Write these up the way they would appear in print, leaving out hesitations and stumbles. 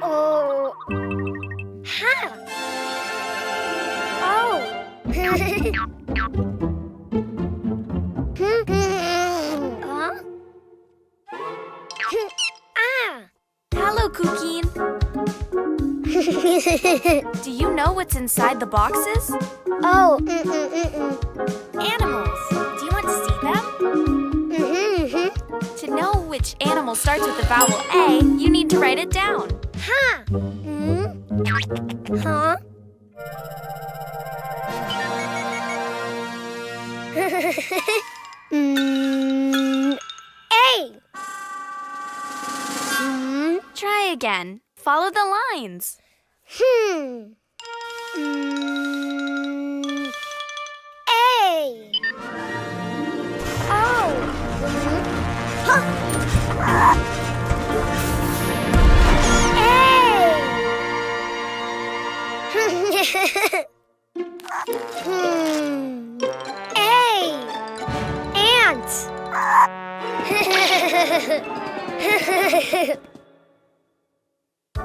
Oh. Ha. Oh. Huh? Ah. Hello, Cuquín. Do you know what's inside the boxes? Oh. Animals. Do you want to see them? To know which animal starts with the vowel A, you need to write it down. Ha. Huh? A. Try again. Follow the lines. A. Oh. Huh. A. Ant.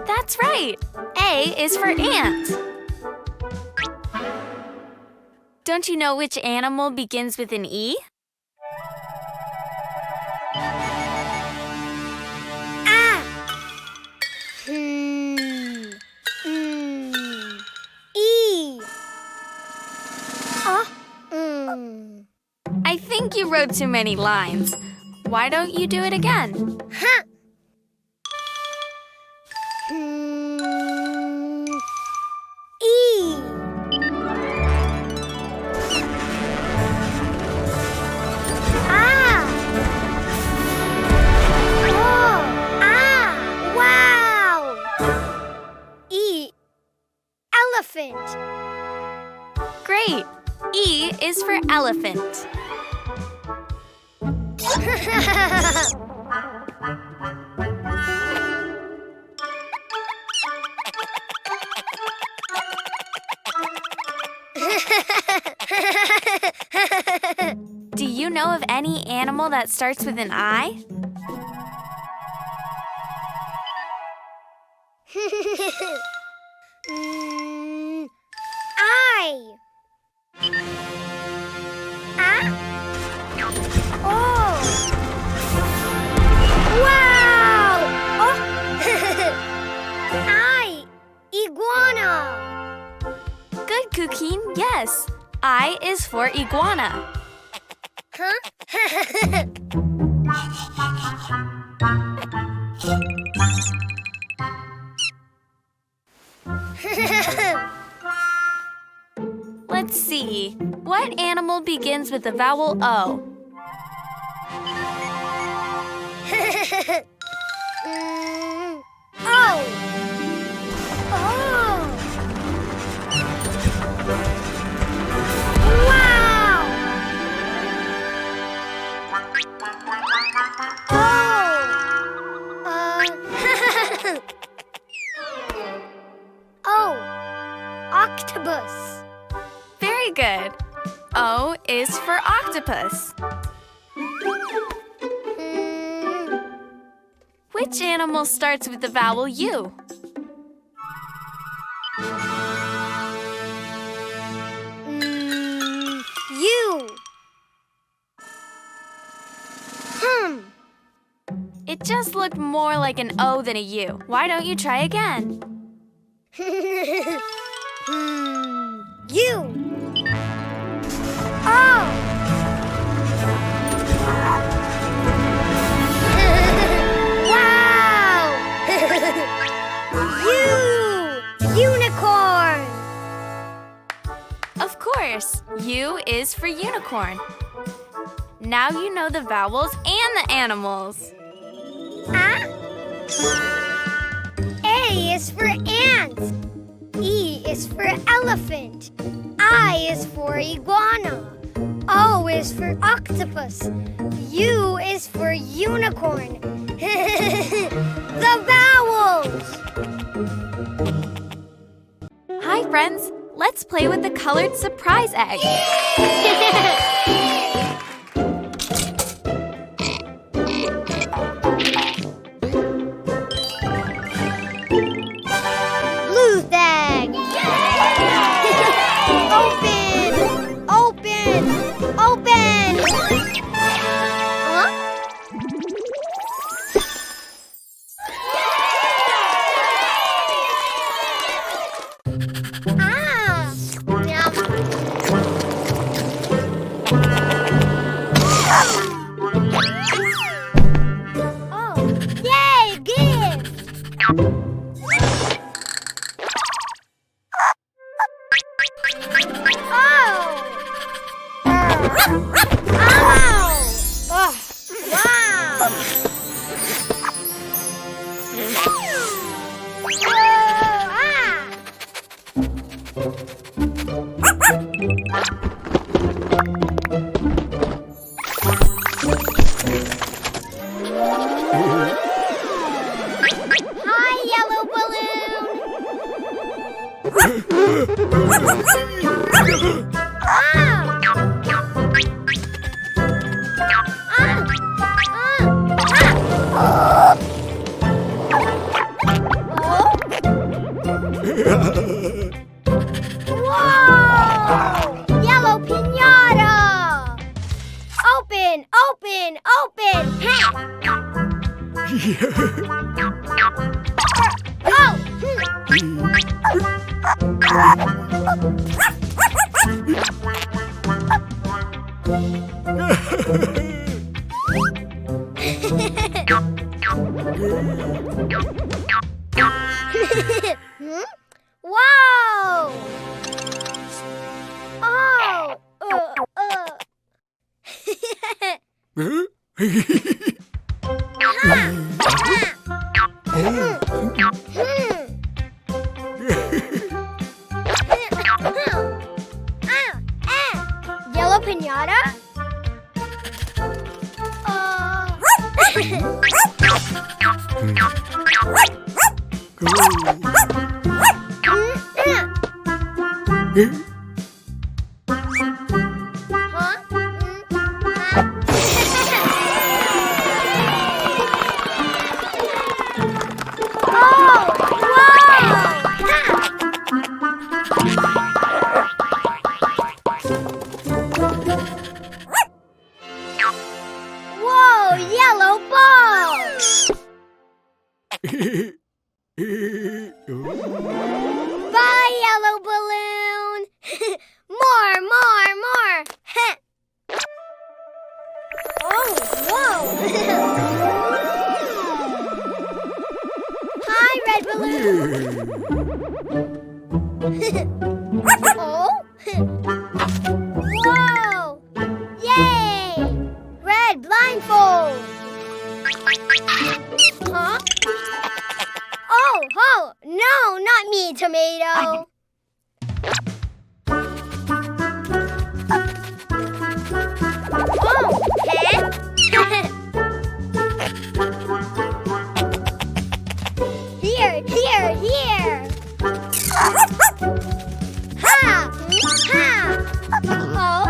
That's right. A is for ant. Don't you know which animal begins with an E? Ah. E. I think you wrote too many lines. Why don't you do it again? Huh. E. Ah. Oh. Ah. Wow. E. Elephant. Great. E is for elephant. Do you know of any animal that starts with an I? I. Ah. Oh. Wow. Oh. I. Iguana. Good, Cuquín. Yes. I is for iguana. Huh? Let's see. What animal begins with the vowel O? Oh. Oh. Wow. Oh. Octopus. Very good. O is for octopus. Which animal starts with the vowel U? U. It just looked more like an O than a U. Why don't you try again? U. Oh. Wow. U. Unicorn. Of course, U is for unicorn. Now you know the vowels and the animals. A is for ant. E is for elephant. I is for iguana. O is for octopus. U is for unicorn. The vowels! Hi, friends. Let's play with the colored surprise egg. Ah! Yum. Oh, yay, gift! Wow! Oh! Yellow piñata? Yellow ball! Bye, yellow balloon! More! Oh, whoa! Hi, red balloon! Oh? Whoa! Yay! Red blindfold! Huh? Oh, no, not me, tomato. Oh, huh? Here. Ha! Oh.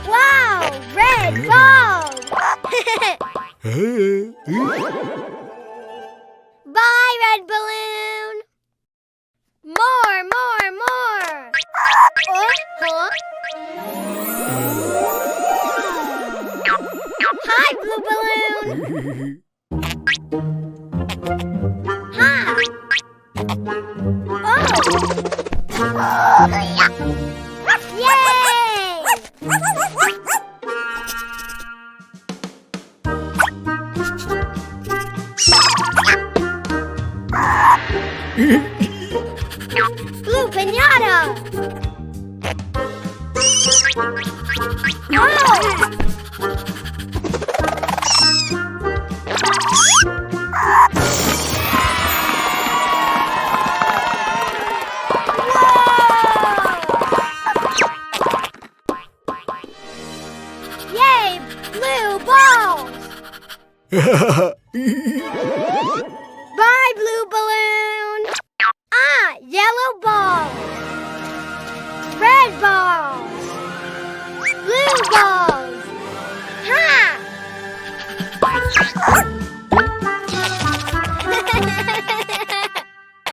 Wow! Red ball! Bye, red balloon! More! Huh? Hi, blue balloon! Ha! Oh! Yay! Blue piñata! Oh! Yay! Blue balls! Bye, blue balloon! Yellow ball! Red ball!